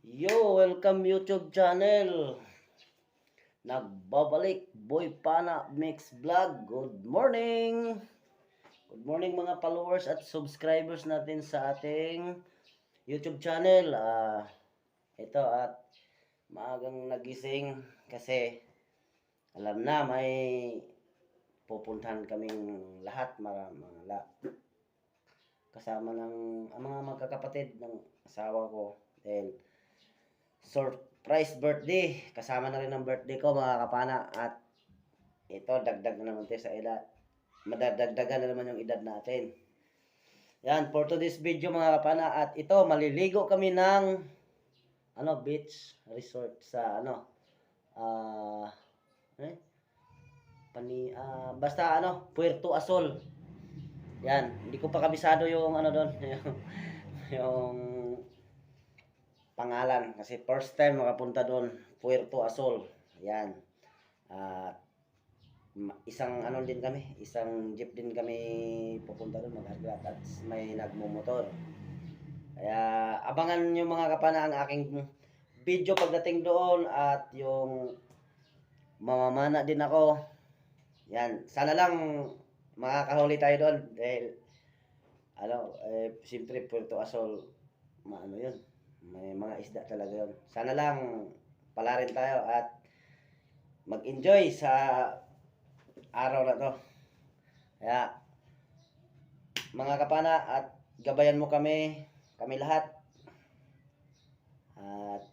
Welcome YouTube channel. Nagbabalik Boy Pana Mix Vlog. Good morning. Good morning mga followers at subscribers natin sa ating YouTube channel. Ito at maagang nagising kasi alam na may pupuntahan kaming lahat kasama ng mga magkakapatid ng asawa ko. Dahil surprise birthday. Kasama na rin ang birthday ko mga kapana. At ito, dagdag na naman tayo sa edad. Madadagdagan na naman yung edad natin. Yan, for today's video mga kapana. At ito, maliligo kami ng beach resort sa basta Puerto Azul. Yan, hindi ko pa kabisado yung doon, yung pangalan kasi first time makapunta doon, Puerto Azul. Yan. Isang isang jeep din kami pupunta doon, mag-aglat at may nagmumotor. Kaya abangan nyo mga kapana ang aking video pagdating doon at yung mamamana din ako. Yan, sana lang makakahuli tayo doon dahil siyempre Puerto Azul yun, may mga isda talaga yun. Sana lang pala rin tayo at mag-enjoy sa araw na to. Kaya mga kapana, at gabayan mo kami lahat. At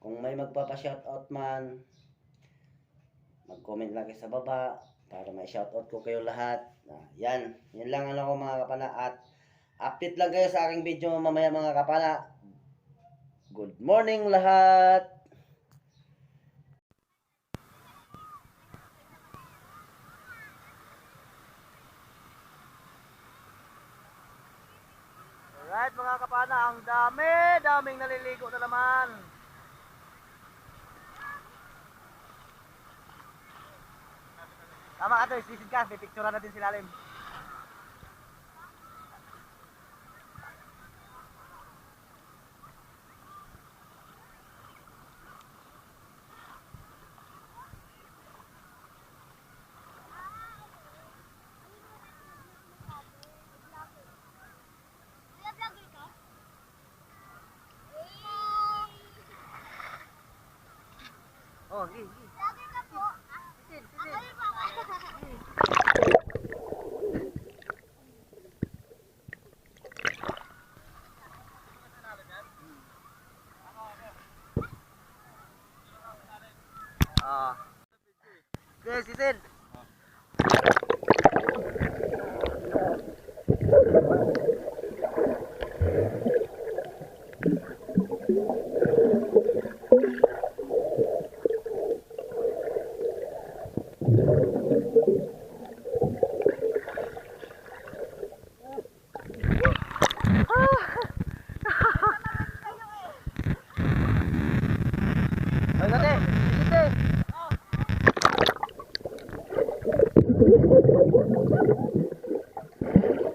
kung may magpapa-shoutout man, mag-comment lang kayo sa baba para ma-shoutout ko kayo lahat. Yan lang ko mga kapana, at update lang kayo sa aking video mamaya mga kapana. Good morning lahat. Alright mga kapana, ang daming naliligo na naman. Tama ka to, isisid ka, may picture natin si Lalim. Oh, sige. Lagi ka po. Sisid. Okay, sisid.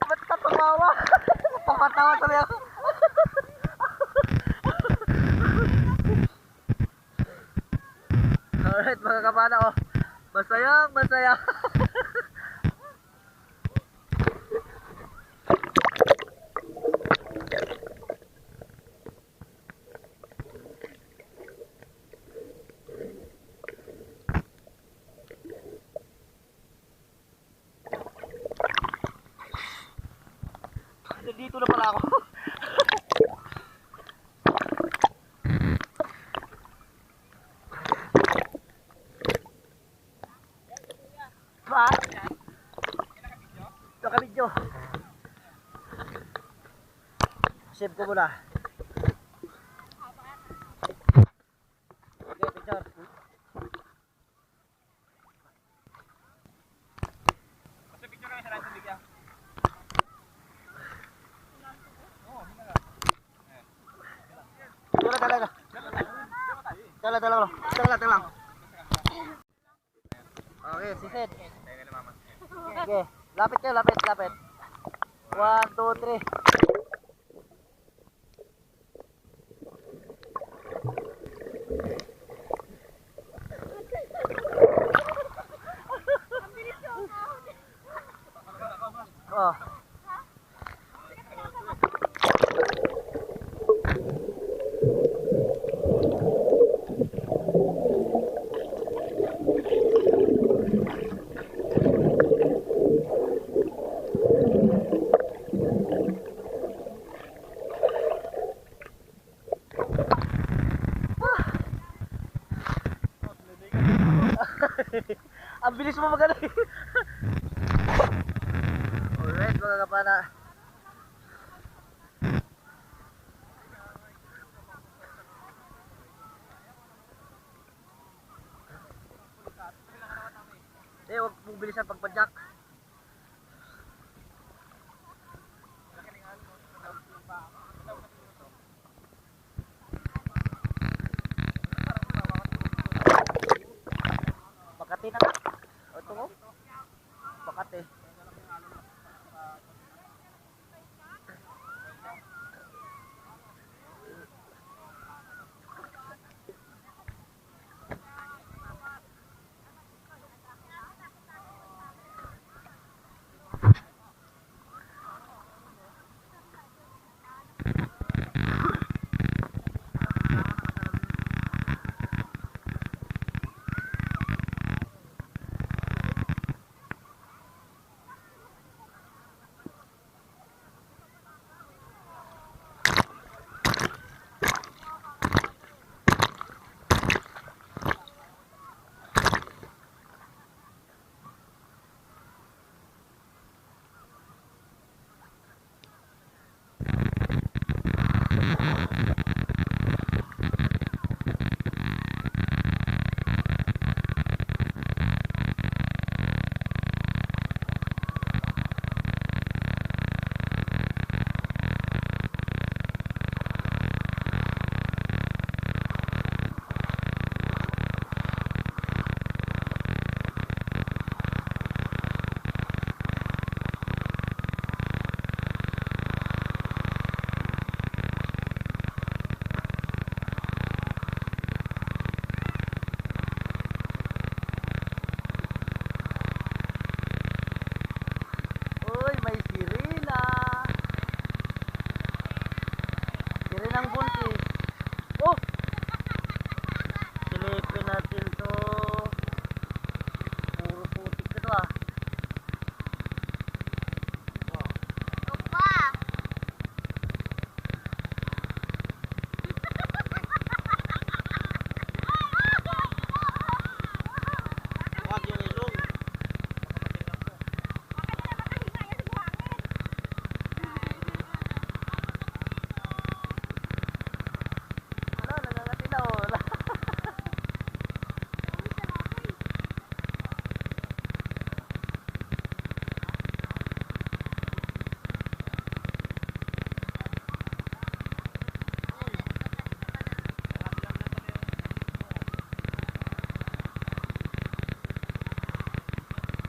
Ba't ka tumawa? Papatawa tuloy ako. Alright mga kapana, masaya. Dito na pala ako. Ba? Ito ka video. Save ko muna. Okay, picture. Basta picture kami sa lahat ng bigyan. Tala. Okay, sisid. Okay, lapit. 1, 2, 3. mo magaling. Alright mga kapana. Huwag mong bilisan pagpadyak. Makati na ka. O ito mo. Makati. Uy, may sirena. Sirenang buntis. Oh! Silipin natin to. Puro putik ito ah.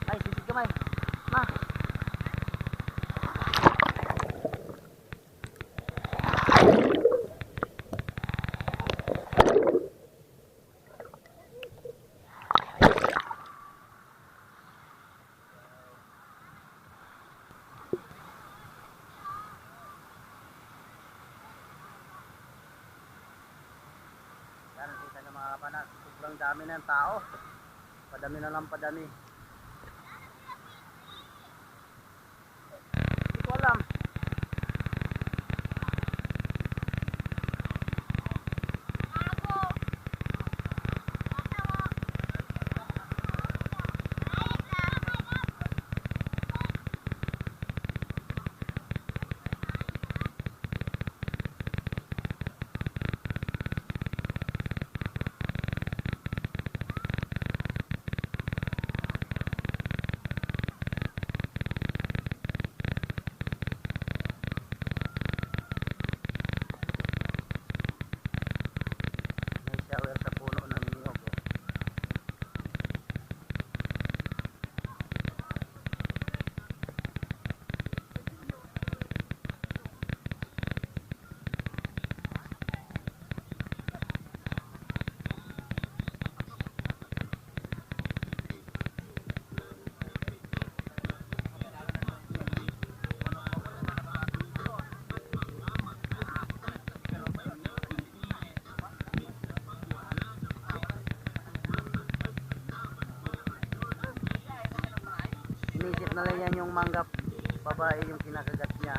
Ay, sisig kamay. Ma. Yan, kita nyo mga kapanas. Sobrang dami ng tao. Padami na lang padami. Hindi ko alam. May shower sa puno ng niyog. Inisip na lang yan yung manggap babae yung kinakagat niya.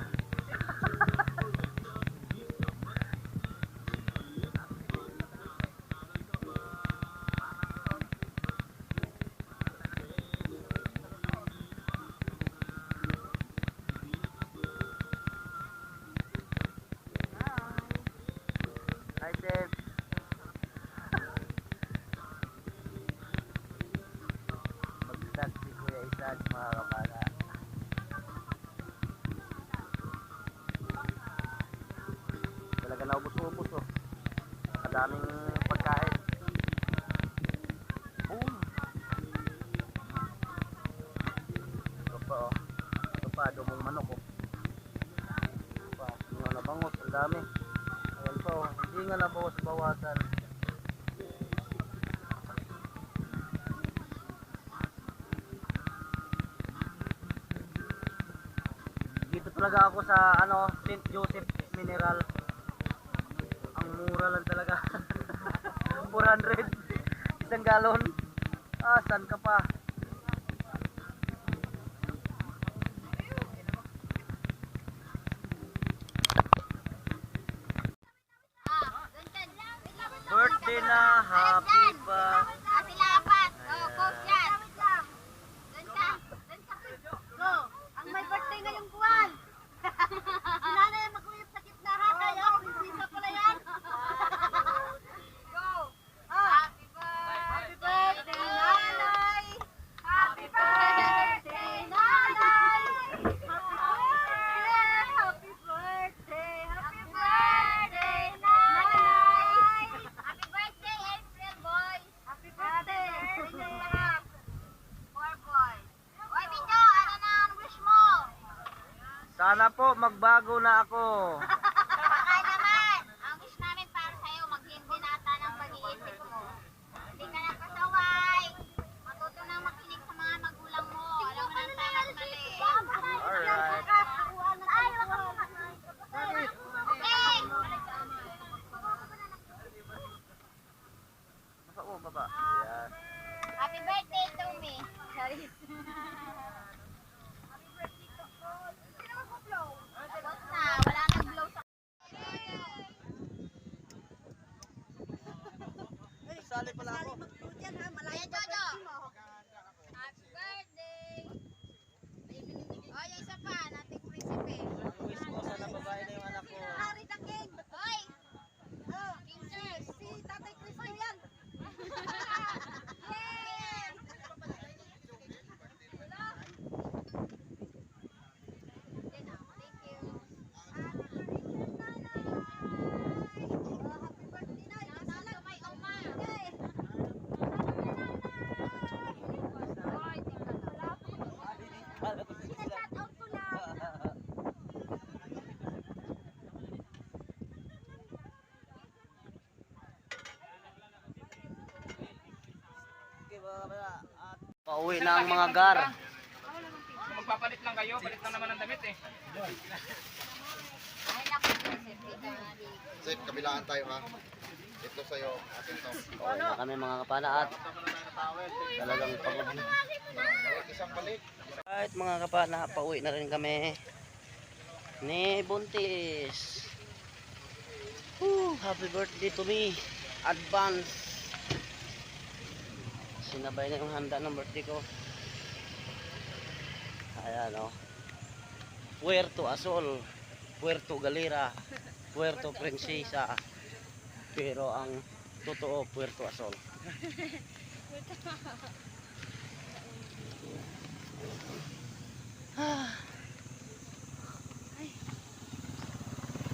Hi, Chef. Mag-snack si Kuya Isad, mga kapana. Talaga naubos-ubos, oh. Kadaming pagkain. Boom! Ito pa, oh. Ito pa, dumong manok, oh. Ito pa, hindi nga nabangot. Ang dami. Ayan pa, oh. Hindi nga nabawas-bawasan. Dito talaga ako sa St. Joseph Mineral. Ang mura lang talaga. 400 isang galon. Saan ka pa? Birthday na, happy pa. Sila apat. Oh, coach yan. Doon ka. Go. Ang may birthday ngayong buwan. Sinanay ang maguyap sa gitna ha. Kayo, prinsesa pala yan. Go. Happy birthday, nanay. Happy birthday, nanay. Happy birthday. Happy birthday, nanay. Happy birthday, April boys. Happy birthday. Four boys. Oy, Binyo, ano na ang wish mo? Sana po magbago na ako. Baka naman. Ang wish namin para sa'yo, maghindi nata ng pag-iisip mo. Hindi ka na pasaway. Matuto nang makinig sa mga magulang mo. Alam mo nang tama at mali. Alright. Ay, wag ka okay. Baba mo, baba. Yan. Happy birthday to me. Sorry. Tapos na, wala nang blow sa... Sali pala ako. Ayan, Jojo. Happy birthday. Oh, yung isa pa, nating prinsipe. Ang wish ko, sana babae na yung anak ko. Harry the King. Hoy. Oh, Princess. Si Tatay Cristo yan. Yay! Yan na, thank you. Happy birthday na. Nasa may oma. Yay! Hoy, tingnan lang. Shout out ko lang. Pauwi na ang mga gar. Magpapalit lang kayo, palit lang naman ang damit eh. Ay, naku, Joseph. Dito na di. Safe, kabilaan tayo ha. Ito sa'yo, atin to. Pauwi na kami mga kapana at talagang pagod. Isang balik. Alright mga kapana, pauwi na rin kami ni Buntis. Happy birthday to me. Advance. Sinabay na yung handa ng birthday ko. Ayan o. Puerto Azul, Puerto Galera, Puerto Princesa. Pero ang totoo, Puerto Azul.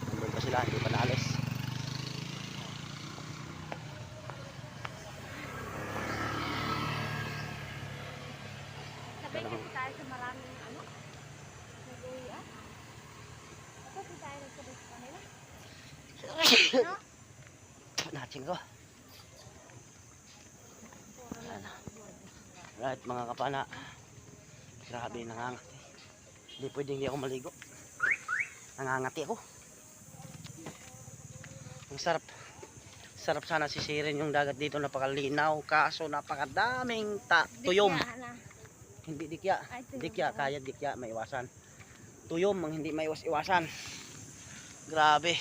Nandun pa sila, hindi pa naalis. Sabay kasi tayo sa maraming ano? Nag-uwi ah? Kasi tayo nagsabay sa kanila. Natin ko. Ayan. Right mga kapana. Grabe nangangati. Hindi pwedeng hindi ako maligo. Nangangati ako. Ang sarap. Sarap sana sisirin yung dagat dito, napakalinaw. Kaso napakadaming tuyom. Hindi dikya. Dikya, kaya dikya, maiwasan. Tuyom ang hindi maiwas-iwasan. Grabe.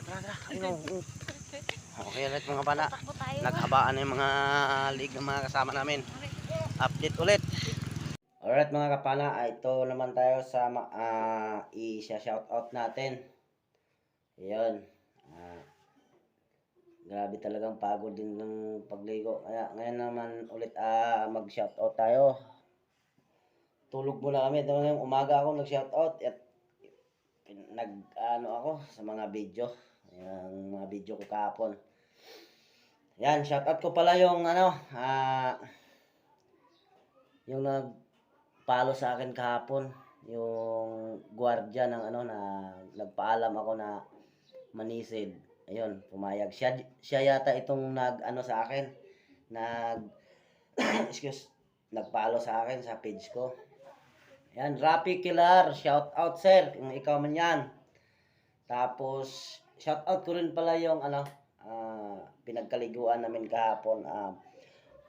Tara. Ayun. Okay ulit mga kapana. Takbo tayo. Naghabaan na yung mga league ng mga kasama namin. Update ulit. Alright mga kapana, ito naman tayo sa i-shoutout natin. Ayun. Ah, grabe talagang pagod din ng pagligo. Kaya ngayon naman ulit mag-shoutout tayo. Tulog muna kami. Ito ngayong umaga ako nag-shoutout at ako sa mga video. Yung mga video ko kahapon. Yan, shoutout ko pala yung yung nagpalo sa akin kahapon. Yung gwardiya ng na nagpaalam ako na manisid. Ayun, pumayag. Siya yata itong sa akin. Nagpalo sa akin sa page ko. Yan, Rapi Killer, shout out sir, kung ikaw man yan. Tapos, shout out ko rin pala yung pinagkaliguan namin kahapon.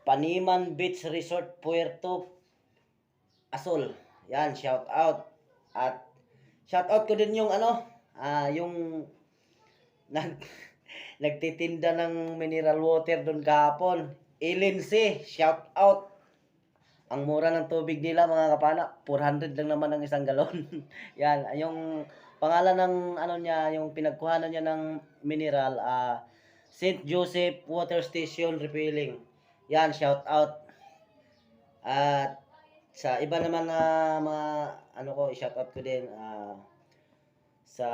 Paniman Beach Resort, Puerto Azul. Yan, shout out. At shout out ko din yung yung nagtitinda ng mineral water doon kahapon. Ilinsi, shout out. Ang mura ng tubig nila mga kapana, 400 lang naman ang isang galon. Yan, yung pangalan ng niya, yung pinagkuhanan niya ng mineral, St. Joseph Water Station Refilling. Yan, shout out. At sa iba naman na mga shout out ko din sa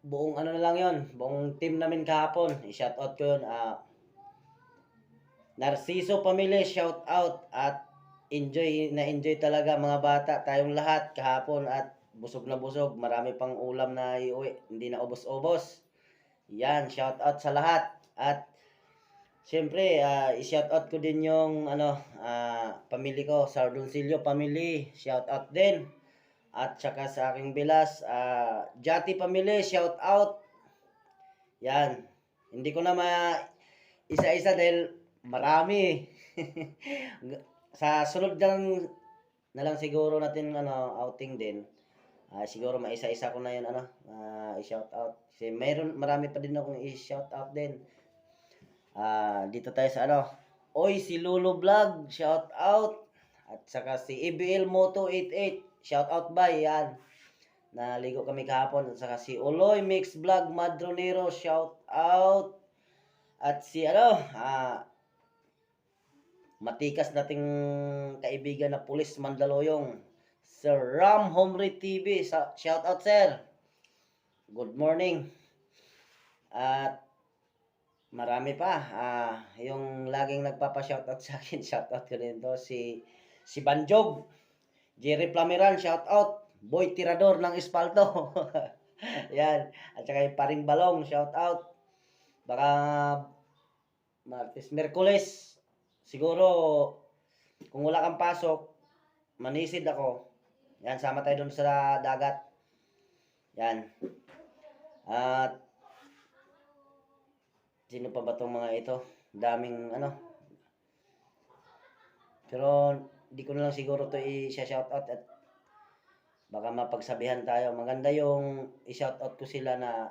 buong na lang yon, buong team namin kahapon, i-shout out ko yun. Narciso Family, shout out. At enjoy talaga mga bata, tayong lahat kahapon at busog na busog. Marami pang ulam na iuwi, hindi na ubos-ubos. Yan, shout out sa lahat. At siyempre, i-shout out ko din yung pamilya ko, Sardoncillo family, shout out din. At saka sa aking bilas, Jati family, shout out. Yan, hindi ko na isa-isa dahil marami. Sa sunod na lang siguro natin outing din. Siguro maisa-isa ko na 'yon i-shout out. Kasi marami pa din akong i-shout out din. Dito tayo sa Oy si Lulu Vlog, shout out. At saka si EBL Moto 88, shout out by yan. Naligo kami kahapon. At saka si Oloy Mix Vlog Madronero, shout out. At si matikas nating kaibigan na pulis Mandaluyong, Sir Ram Homri TV, shout out sir. Good morning. At marami pa. Yung laging nagpapa-shoutout sa akin, shoutout ko rin to si Banjog, Jerry Plamiran, shoutout. Boy Tirador ng Espalto. Yan. At saka yung Paring Balong, shoutout. Baka Martes, Merkules, siguro kung wala kang pasok, manisid ako. Yan, sama tayo dun sa dagat. Yan. At sino pa ba tong mga ito? Daming Pero di ko na lang siguro to i-shoutout at baka mapagsabihan tayo. Maganda yung i-shoutout ko sila na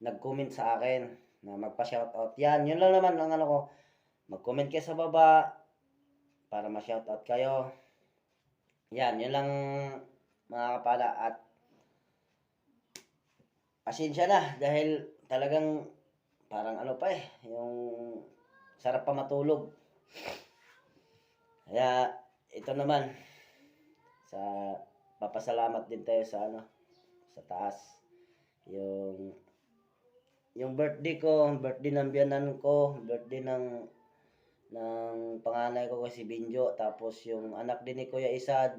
nag-comment sa akin na magpa-shoutout. Yan, yun lang naman ang ko. Mag-comment kayo sa baba para ma-shoutout kayo. Yan, yun lang mga kapala. At pasensya na dahil talagang parang yung sarap pa matulog. Kaya ito naman sa papasalamat din tayo sa sa taas. Yung birthday ko, birthday ng biyanan ko, birthday ng panganay ko si Binjo, tapos yung anak din ni Kuya Isad.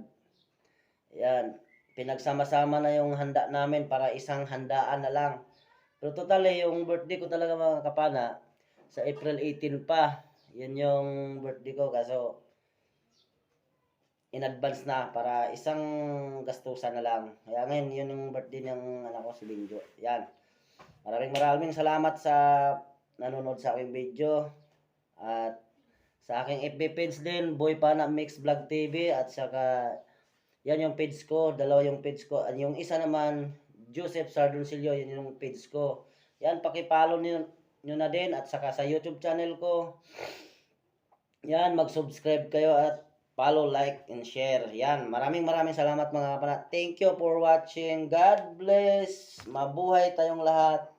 Yan, pinagsama-sama na yung handa namin para isang handaan na lang. Pero totally, yung birthday ko talaga mga kapana, sa April 18 pa. Yan yung birthday ko, kaso in advance na para isang gastusan na lang. Kaya ngayon, yun yung birthday ng anak ko si Binjo. Yan. Maraming salamat sa nanonood sa aking video. At sa aking FB page din, Boy Pana Mix Vlog TV. At saka, yan yung page ko. Dalawa yung page ko. At yung isa naman, Joseph Sardoncillo, yan yung page ko. Yan, pakipollow nyo na din. At saka sa YouTube channel ko. Yan, mag-subscribe kayo at follow, like, and share. Yan. Maraming salamat mga kapana. Thank you for watching. God bless. Mabuhay tayong lahat.